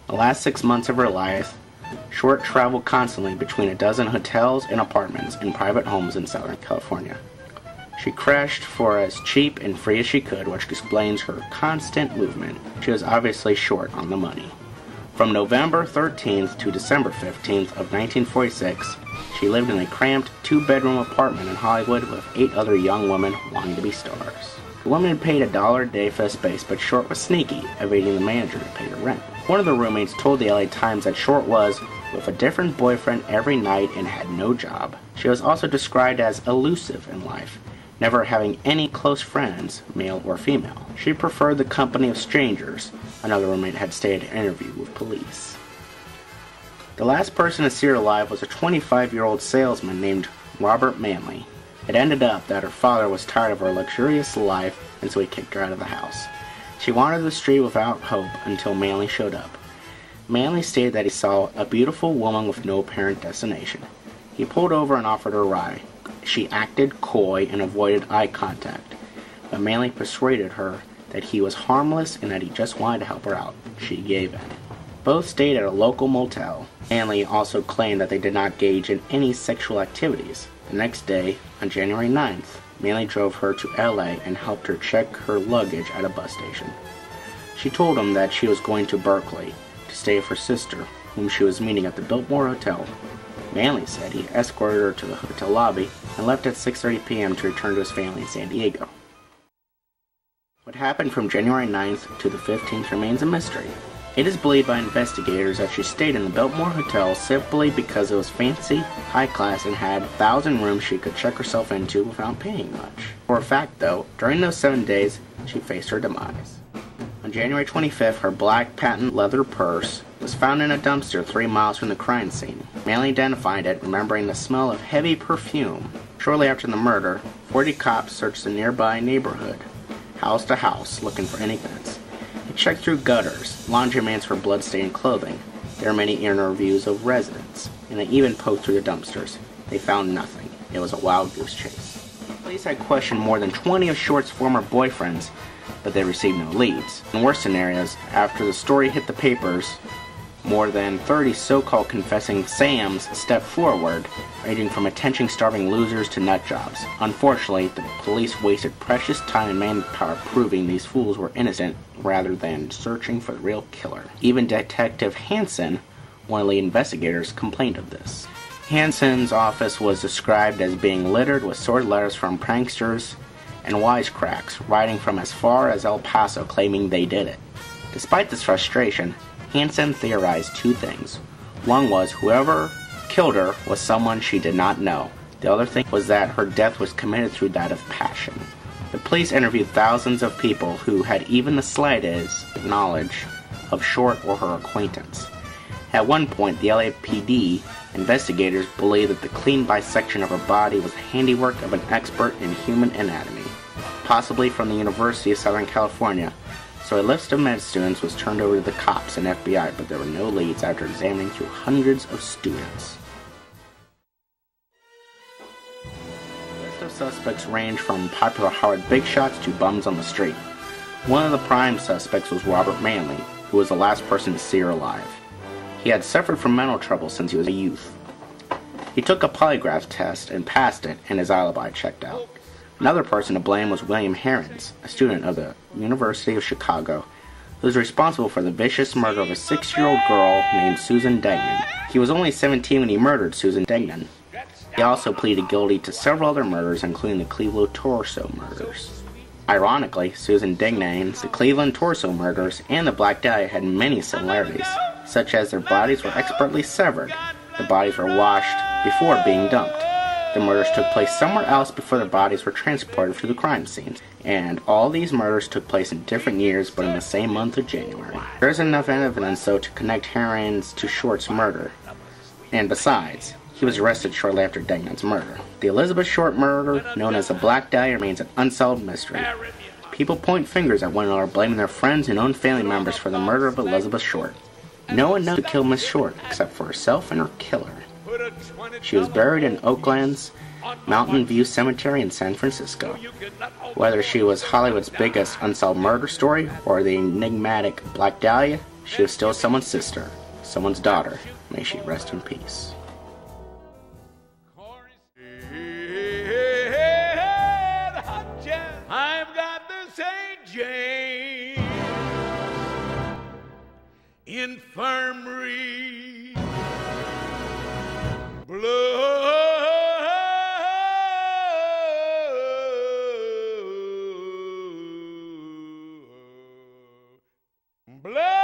The last 6 months of her life, Short traveled constantly between a dozen hotels and apartments and private homes in Southern California. She crashed for as cheap and free as she could, which explains her constant movement. She was obviously short on the money. From November 13th to December 15th of 1946, she lived in a cramped 2-bedroom apartment in Hollywood with 8 other young women wanting to be stars. The women had paid $1 a day for the space, but Short was sneaky, evading the manager to pay her rent. One of the roommates told the LA Times that Short was with a different boyfriend every night and had no job. She was also described as elusive in life, never having any close friends, male or female. She preferred the company of strangers, another roommate had stated in an interview with police. The last person to see her alive was a 25-year-old salesman named Robert Manley. It ended up that her father was tired of her luxurious life, and so he kicked her out of the house. She wandered the street without hope until Manley showed up. Manley stated that he saw a beautiful woman with no apparent destination. He pulled over and offered her a ride. She acted coy and avoided eye contact, but Manley persuaded her that he was harmless and that he just wanted to help her out. She gave in. Both stayed at a local motel. Manley also claimed that they did not engage in any sexual activities. The next day, on January 9th, Manley drove her to LA and helped her check her luggage at a bus station. She told him that she was going to Berkeley to stay with her sister, whom she was meeting at the Biltmore Hotel. Manley said he escorted her to the hotel lobby and left at 6:30 p.m. to return to his family in San Diego. What happened from January 9th to the 15th remains a mystery. It is believed by investigators that she stayed in the Biltmore Hotel simply because it was fancy, high class, and had 1,000 rooms she could check herself into without paying much. For a fact, though, during those 7 days, she faced her demise. On January 25th, her black patent leather purse was found in a dumpster 3 miles from the crime scene. Manley identified it, remembering the smell of heavy perfume. Shortly after the murder, 40 cops searched the nearby neighborhood, house to house, looking for any evidence. They checked through gutters, laundromats for blood-stained clothing. There were many interviews of residents, and they even poked through the dumpsters. They found nothing. It was a wild goose chase. Police had questioned more than 20 of Short's former boyfriends, but they received no leads. In worse scenarios, after the story hit the papers, more than 30 so-called confessing Sams stepped forward, ranging from attention-starving losers to nut jobs. Unfortunately, the police wasted precious time and manpower proving these fools were innocent rather than searching for the real killer. Even Detective Hansen, one of the investigators, complained of this. Hansen's office was described as being littered with sordid letters from pranksters and wisecracks, writing from as far as El Paso claiming they did it. Despite this frustration, Hansen theorized 2 things. One was whoever killed her was someone she did not know. The other thing was that her death was committed through that of passion. The police interviewed thousands of people who had even the slightest knowledge of Short or her acquaintance. At one point, the LAPD investigators believed that the clean bisection of her body was the handiwork of an expert in human anatomy, possibly from the University of Southern California. So a list of med students was turned over to the cops and FBI, but there were no leads after examining through hundreds of students. The list of suspects ranged from popular Howard big shots to bums on the street. One of the prime suspects was Robert Manley, who was the last person to see her alive. He had suffered from mental trouble since he was a youth. He took a polygraph test and passed it, and his alibi checked out. Another person to blame was William Herons, a student of the University of Chicago, who was responsible for the vicious murder of a 6-year-old girl named Susan Degnan. He was only 17 when he murdered Susan Degnan. He also pleaded guilty to several other murders, including the Cleveland Torso murders. Ironically, Susan Degnan's, the Cleveland Torso murders, and the Black Dahlia had many similarities, such as their bodies were expertly severed. The bodies were washed before being dumped. The murders took place somewhere else before the bodies were transported to the crime scenes, and all these murders took place in different years but in the same month of January. There isn't enough evidence, though, to connect Herons to Short's murder, and besides, he was arrested shortly after Degnan's murder. The Elizabeth Short murder, known as the Black Dahlia, remains an unsolved mystery. People point fingers at one another, blaming their friends and own family members for the murder of Elizabeth Short. No one knows who killed Miss Short, except for herself and her killer. She was buried in Oakland's Mountain View Cemetery in San Francisco. Whether she was Hollywood's biggest unsolved murder story or the enigmatic Black Dahlia, She was still someone's sister, someone's daughter. May she rest in peace. I've got the St. James Infirmary. Blood